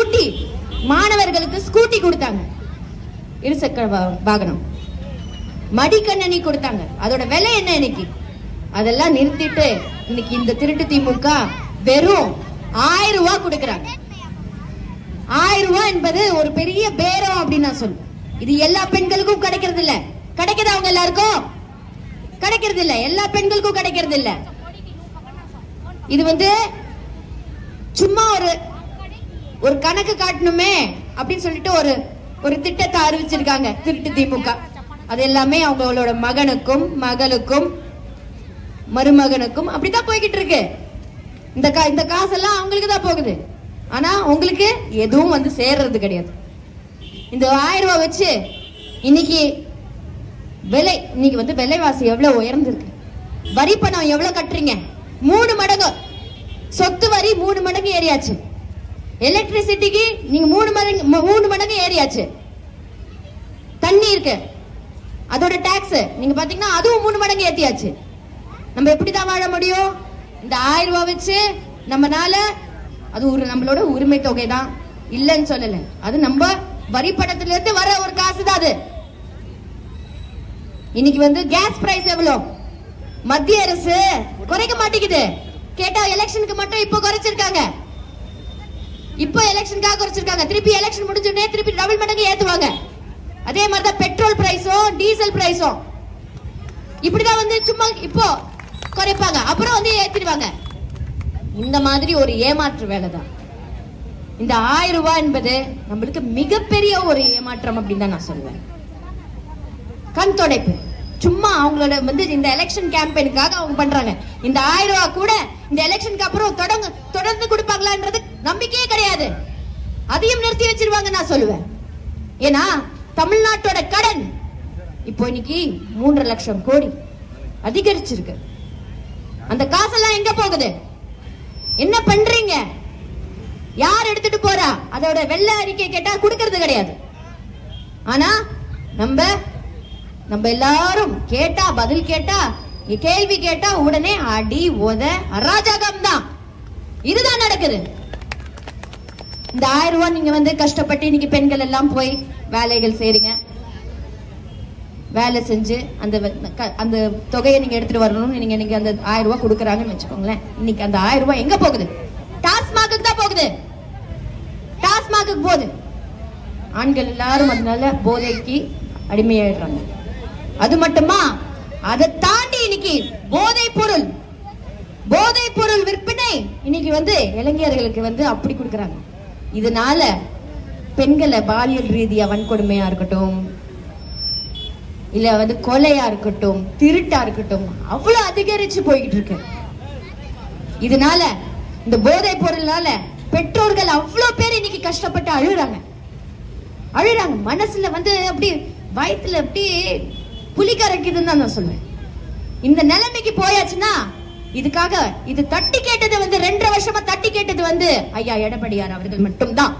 Scooty, மாணவர்களுக்கு scooty கொடுத்தாங்க, இருசக்கர வாகனம், மடிக்கண்ணி கொடுத்தாங்க. அதோட விலை என்ன இன்னைக்கு? அதெல்லாம் நிறுத்திட்டு இன்னைக்கு இந்த திருட்டு திமுக வெறும் 1000 ரூபாய் கொடுக்கறாங்க. 1000 ரூபாய் என்பது ஒரு பெரிய பேரம் அப்படின்னு நான் சொல்லுவேன். இது எல்லா பெண்களுக்கும் கிடைக்கிறது இல்ல. கிடைக்குது அவங்க எல்லாருக்கும்? கிடைக்கிறது இல்ல. எல்லா பெண்களுக்கும் கிடைக்கிறது இல்ல. இது வந்து சும்மா ஒரு கணக்கு காட்டணுமே அப்படின்னு சொல்லிட்டு ஒரு திட்டத்தை அறிவிச்சிருக்காங்க திருட்டு திமுக. அது எல்லாமே அவங்களோட மகனுக்கும் மகளுக்கும் மருமகனுக்கும் அப்படிதான் போய்கிட்டு இருக்கு. இந்த காசெல்லாம் அவங்களுக்கு தான் போகுது. ஆனா உங்களுக்கு எதுவும் வந்து சேர்றது கிடையாது. இந்த 1000 ரூபாய் வச்சு இன்னைக்கு வந்து விலைவாசி எவ்வளவு உயர்ந்திருக்கு. வரி பணம் எவ்வளவு கட்டுறீங்க? 3 மடங்கு. சொத்து வரி 3 மடங்கு ஏறியாச்சு. எலக்ட்ரிசிட்டிக்கு நீங்க 3 மடங்கு ஏறியாச்சு. தண்ணி இருக்கு, அதோட டாக்ஸ் நீங்க பாத்தீங்கன்னா அதுவும் 3 மடங்கு ஏத்தியாச்சு. நம்ம எப்படிதான் வாழ முடியும்? இந்த 1000 ரூபாய் வச்சு நம்மனால, அது நம்மளோட உரிமை தொகை தான், இல்லைன்னு சொல்லல. அது நம்ம வரி பணத்துல இருந்து வர ஒரு காசு தான் அது. இன்னைக்கு வந்து கேஸ் பிரைஸ் எவ்வளவு? மத்திய அரசு குறைக்க மாட்டேங்குது. கேட்டா எலெக்ஷனுக்கு மட்டும் இப்போ குறைச்சிருக்காங்க. இப்போ எலெக்ஷனுக்காக குறைச்சிருக்காங்க. திருப்பி எலெக்ஷன் முடிஞ்சோடனே திருப்பி டபுள் மடங்கு ஏத்துவாங்க. அதே மாதிரிதான் பெட்ரோல் பிரைஸும் டீசல் பிரைஸும் இப்படிதான் வந்து சும்மா இப்போ குறைப்பாங்க, அப்புறம் வந்து ஏத்திடுவாங்க. இந்த மாதிரி ஒரு ஏமாற்று வேலை தான் இந்த 1000 ரூபாய் என்பது. நம்மளுக்கு மிகப்பெரிய ஒரு ஏமாற்றம் அப்படின்னு தான் நான் சொல்லுவேன். கண் தொடைப்பு. சும்மா அவங்களோட வந்து இந்த எலெக்ஷன் கேம்பெயினுக்காக அவங்க பண்றாங்க. இந்த 1000 ரூபாய் கூட இந்த எலெக்ஷனுக்கு அப்புறம் தொடர்ந்து கொடுப்பாங்களான்றது நம்பிக்கையே கிடையாது. அதையும் நிறுத்தி வச்சிருவாங்க நான் சொல்லுவேன். ஏன்னா தமிழ்நாட்டோட கடன் இப்போ இன்னைக்கு 3.5 லட்சம் கோடி அதிகரிச்சிருக்கு. அந்த காசெல்லாம் எங்க போகுது? என்ன பண்றீங்க? யார் எடுத்துட்டு போறா? அதோட வெள்ளை அறிக்கை கேட்டா கொடுக்கறது கிடையாது. ஆனா நம்ம எல்லாரும் கேட்டா, பதில் கேட்டா, கேள்வி கேட்டா உடனே அடி உத அராஜகம் தான். இதுதான் நடக்குது. இந்த 1000 ரூபாய் நீங்க வந்து கஷ்டப்பட்டு இன்னைக்கு பெண்கள் எல்லாம் போய் வேலைகள் செய்றீங்க. வேலை செஞ்சு அந்த தொகையை நீங்க எடுத்துட்டு வரணும்னு நீங்க அந்த 1000 ரூபாய் கொடுக்கறாங்கன்னு வச்சுக்கோங்களேன். இன்னைக்கு அந்த 1000 ரூபாய் எங்க போகுது? டாஸ்மாக்கு தான் போகுது. டாஸ்மாக்கு போகுது. ஆண்கள் எல்லாரும் அதனால போதைக்கு அடிமையாயிடுறாங்க. அது மட்டுமா, அதை தாண்டி இன்னைக்கு போதைப் பொருள் விற்பனை இன்னைக்கு வந்து இளைஞர்களுக்கு வந்து அப்படி கொடுக்கறாங்க. இதனால பெண்களை பாலியல் ரீதியா வன்கொடுமையா இருக்கட்டும், இல்ல வந்து கொலையா இருக்கட்டும், திருட்டா இருக்கட்டும், அவ்வளவு அதிகரிச்சு போய்கிட்டு இருக்கு. இதனால இந்த போதைப் பொருள்னால பெற்றோர்கள் அவ்வளவு பேர் இன்னைக்கு கஷ்டப்பட்டு அழுறாங்க. மனசுல வந்து அப்படி வயிற்றுல அப்படி புலி கரைக்குதுன்னு தான் நான் சொல்லுவேன். இந்த நிலைமைக்கு போயாச்சுன்னா இது தட்டி கேட்டது வந்து 2.5 வருஷமா தட்டி கேட்டது வந்து ஐயா எடப்பாடியார் அவர்கள் மட்டும்தான்.